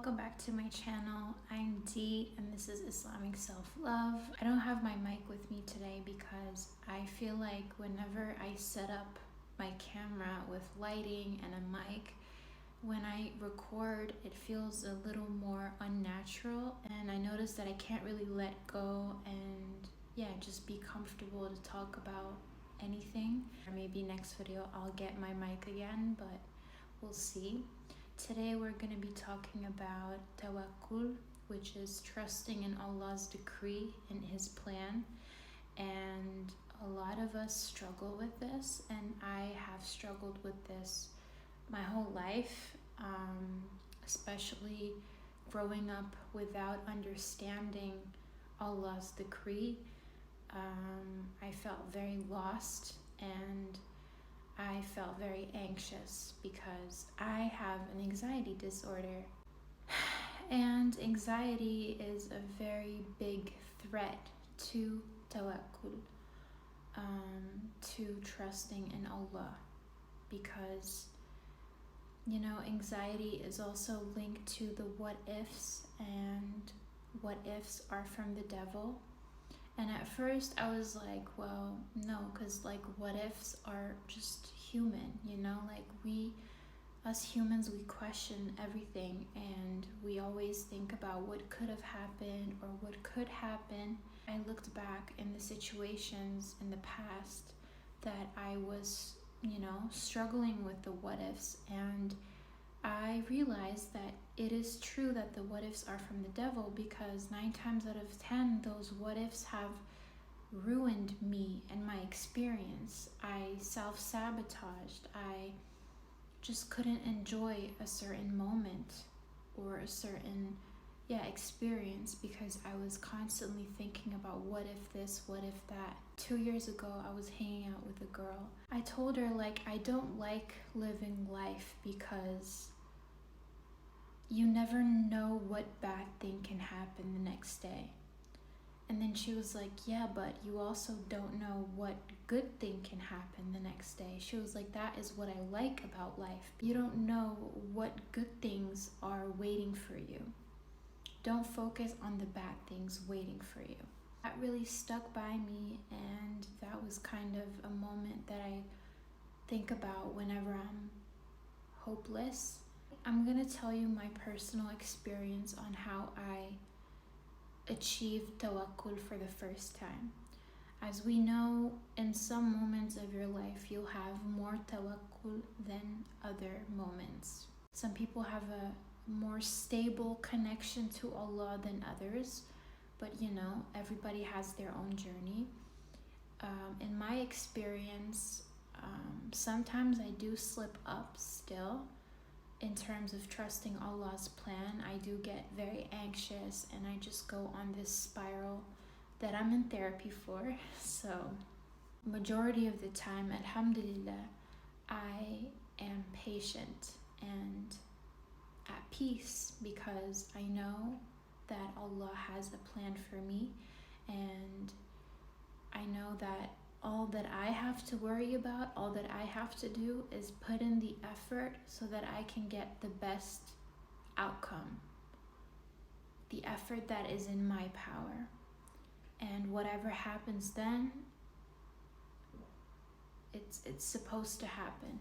welcome back to my channel. I'm Dee and this is Islamic Self-Love. I don't have my mic with me today because I feel like whenever I set up my camera with lighting and a mic, when I record it feels a little more unnatural, and I notice that I can't really let go and just be comfortable to talk about anything. Or maybe next video I'll get my mic again, but we'll see. Today we're going to be talking about Tawakkul, which is trusting in Allah's decree and His plan. And a lot of us struggle with this, and I have struggled with this my whole life, especially growing up without understanding Allah's decree. I felt very lost and I felt very anxious because I have an anxiety disorder. And anxiety is a very big threat to tawakkul, to trusting in Allah, because anxiety is also linked to the what ifs, and what ifs are from the devil. And at first I was like, well, no, because what ifs are just human, us humans, we question everything, and we always think about what could have happened or what could happen. I looked back in the situations in the past that I was, struggling with the what ifs, and I realized that it is true that the what ifs are from the devil, because 9 times out of 10 those what ifs have ruined me and my experience. I self-sabotaged. I just couldn't enjoy a certain moment or a certain experience because I was constantly thinking about what if this, what if that. 2 years ago I was hanging out with a girl. I told her I don't like living life because you never know what bad thing can happen the next day. And then she was like, yeah, but you also don't know what good thing can happen the next day. She was like, that is what I like about life. You don't know what good things are waiting for you. Don't focus on the bad things waiting for you. That really stuck by me, and that was kind of a moment that I think about whenever I'm hopeless. I'm gonna tell you my personal experience on how I achieved tawakkul for the first time. As we know, in some moments of your life you'll have more tawakkul than other moments. Some people have a more stable connection to Allah than others, but everybody has their own journey. In my experience, sometimes I do slip up still in terms of trusting Allah's plan. I do get very anxious and I just go on this spiral that I'm in therapy for. So majority of the time, alhamdulillah, I am patient and at peace because I know that Allah has a plan for me, and I know that all that I have to worry about, all that I have to do is put in the effort so that I can get the best outcome, the effort that is in my power. And whatever happens then, it's supposed to happen.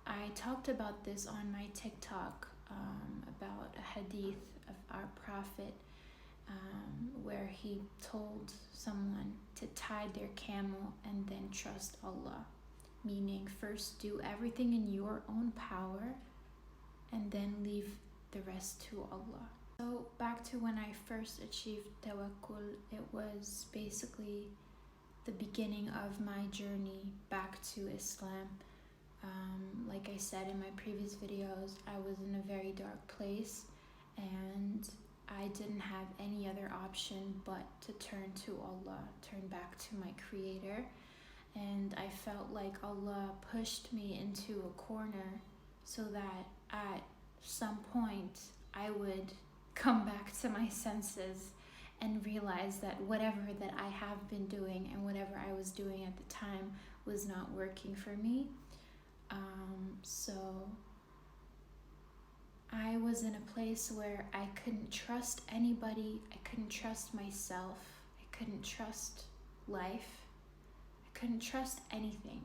I talked about this on my TikTok, about a hadith of our Prophet, where he told someone to tie their camel and then trust Allah, meaning first do everything in your own power and then leave the rest to Allah. So back to when I first achieved tawakkul, it was basically the beginning of my journey back to Islam. Like I said in my previous videos, I was in a very dark place and I didn't have any other option but to turn to Allah, turn back to my Creator. And I felt like Allah pushed me into a corner so that at some point I would come back to my senses and realize that whatever that I have been doing and whatever I was doing at the time was not working for me. So I was in a place where I couldn't trust anybody, I couldn't trust myself, I couldn't trust life, I couldn't trust anything.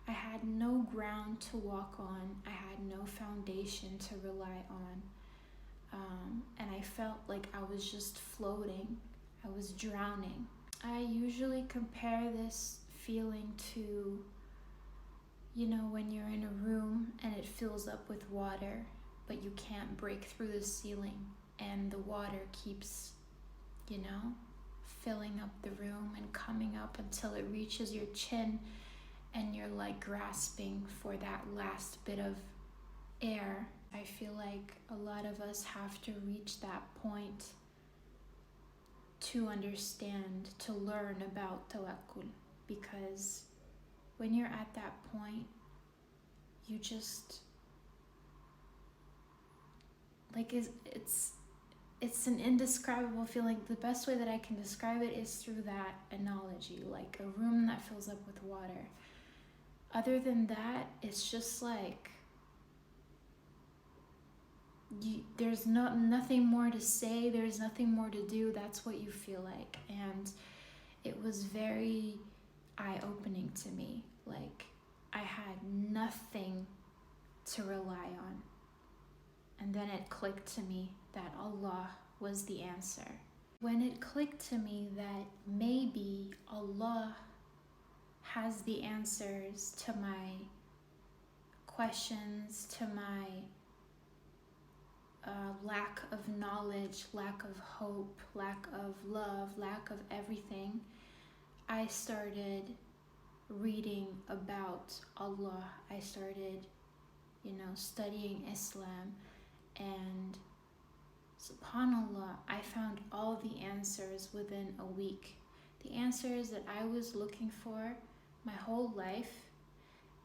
I had no ground to walk on, I had no foundation to rely on. And I felt like I was just floating, I was drowning. I usually compare this feeling to, when you're in a room and it fills up with water, but you can't break through the ceiling, and the water keeps, filling up the room and coming up until it reaches your chin, and you're like grasping for that last bit of air. I feel like a lot of us have to reach that point to understand, to learn about tawakkul, because when you're at that point, you just, like, it's an indescribable feeling. The best way that I can describe it is through that analogy, like a room that fills up with water. Other than that, it's just like, there's nothing more to say, there's nothing more to do. That's what you feel like. And it was very eye-opening to me. Like, I had nothing to rely on. And then it clicked to me that Allah was the answer. When it clicked to me that maybe Allah has the answers to my questions, to my lack of knowledge, lack of hope, lack of love, lack of everything, I started reading about Allah. I started, studying Islam, and subhanallah, I found all the answers within a week. The answers that I was looking for my whole life,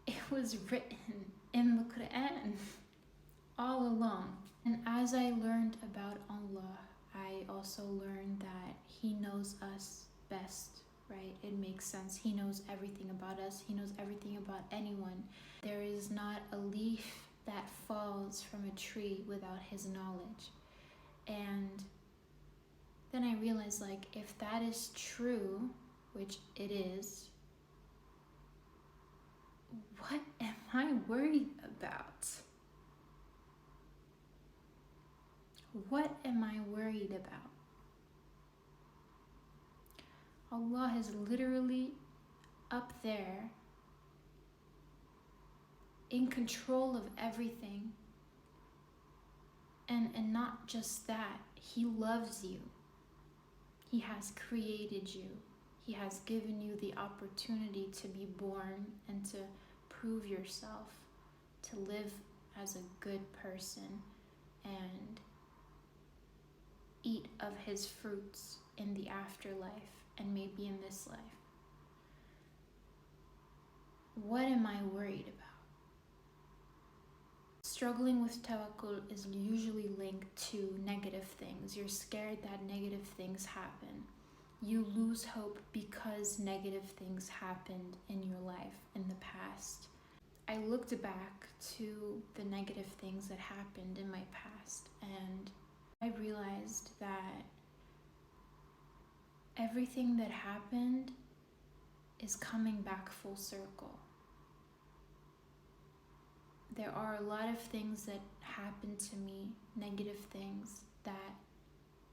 it was written in the Quran all along. And as I learned about Allah, I also learned that He knows us best, right? It makes sense. He knows everything about us. He knows everything about anyone. There is not a leaf that falls from a tree without His knowledge. And then I realized, like, if that is true, which it is, what am I worried about? What am I worried about? Allah is literally up there, in control of everything. And not just that, He loves you. He has created you. He has given you the opportunity to be born and to prove yourself, to live as a good person and eat of His fruits in the afterlife and maybe in this life. What am I worried about? Struggling with tawakkul is usually linked to negative things. You're scared that negative things happen. You lose hope because negative things happened in your life in the past. I looked back to the negative things that happened in my past, and I realized that everything that happened is coming back full circle. There are a lot of things that happened to me, negative things, that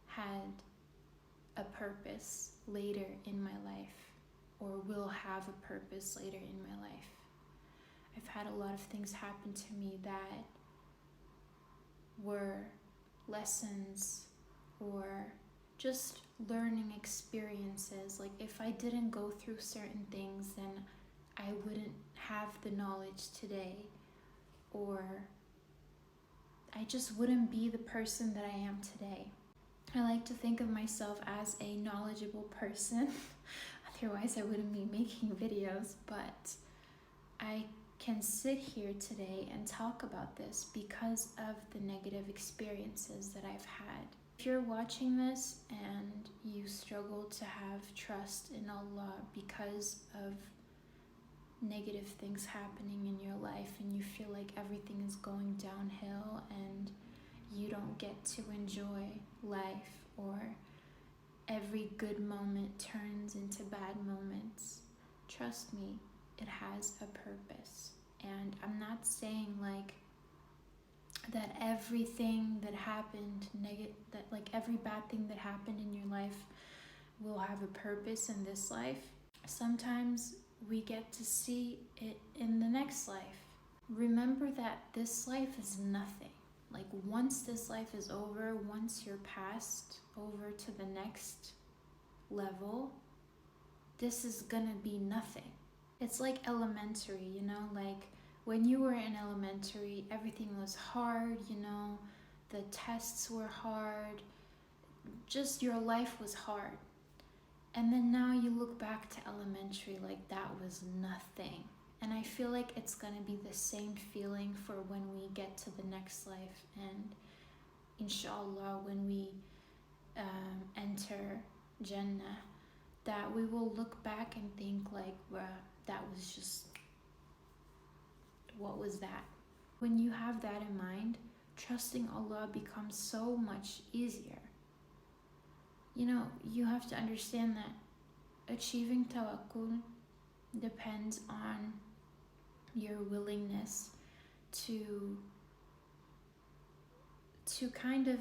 had a purpose later in my life, or will have a purpose later in my life. I've had a lot of things happen to me that were lessons or just learning experiences. Like, if I didn't go through certain things, then I wouldn't have the knowledge today, or I just wouldn't be the person that I am today. I like to think of myself as a knowledgeable person. Otherwise, I wouldn't be making videos, but I can sit here today and talk about this because of the negative experiences that I've had. If you're watching this and you struggle to have trust in Allah because of negative things happening in your life, and you feel like everything is going downhill and you don't get to enjoy life, or every good moment turns into bad moments. Trust me, it has a purpose. And I'm not saying like that everything that happened that like every bad thing that happened in your life will have a purpose in this life. Sometimes we get to see it in the next life. Remember that this life is nothing. Like once this life is over, once you're passed over to the next level, this is gonna be nothing. It's like elementary, you know, like when you were in elementary, everything was hard, you know, the tests were hard, just your life was hard. And then now you look back to elementary like that was nothing. And I feel like it's gonna be the same feeling for when we get to the next life. And inshallah, when we enter Jannah, that we will look back and think like, bruh, that was just, what was that? When you have that in mind, trusting Allah becomes so much easier. You know, you have to understand that achieving tawakkul depends on your willingness to kind of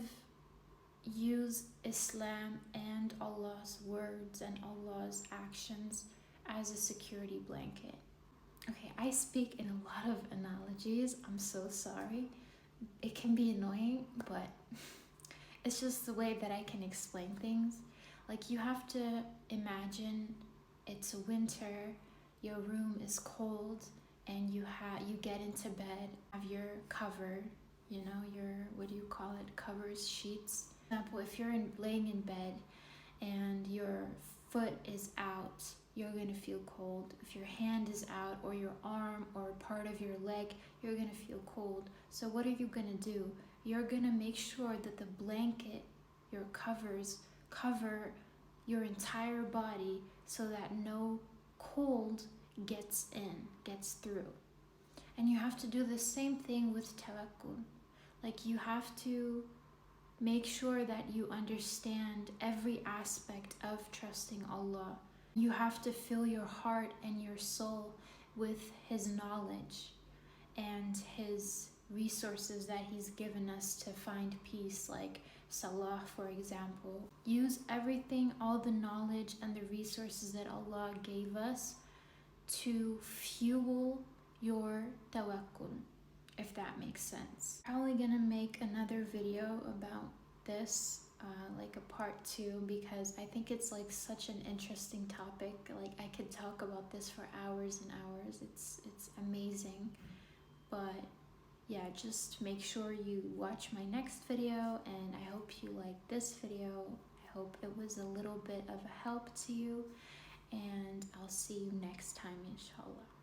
use Islam and Allah's words and Allah's actions as a security blanket. Okay, I speak in a lot of analogies. I'm so sorry. It can be annoying, but it's just the way that I can explain things. Like you have to imagine it's winter, your room is cold, and you get into bed, have your cover, you know, your, what do you call it, covers, sheets. For example, if you're laying in bed and your foot is out, you're gonna feel cold. If your hand is out, or your arm or part of your leg, you're gonna feel cold. So what are you gonna do? You're gonna make sure that the blanket, your covers, cover your entire body so that no cold gets through. And you have to do the same thing with tawakkul. Like you have to make sure that you understand every aspect of trusting Allah. You have to fill your heart and your soul with His knowledge and His resources that He's given us to find peace, like Salah, for example. Use everything, all the knowledge and the resources that Allah gave us to fuel your tawakkul, if that makes sense. Probably gonna make another video about this, like a part 2, because I think it's like such an interesting topic. Like I could talk about this for hours and hours. It's amazing. But yeah, just make sure you watch my next video, and I hope you like this video. I hope it was a little bit of a help to you, and I'll see you next time, inshallah.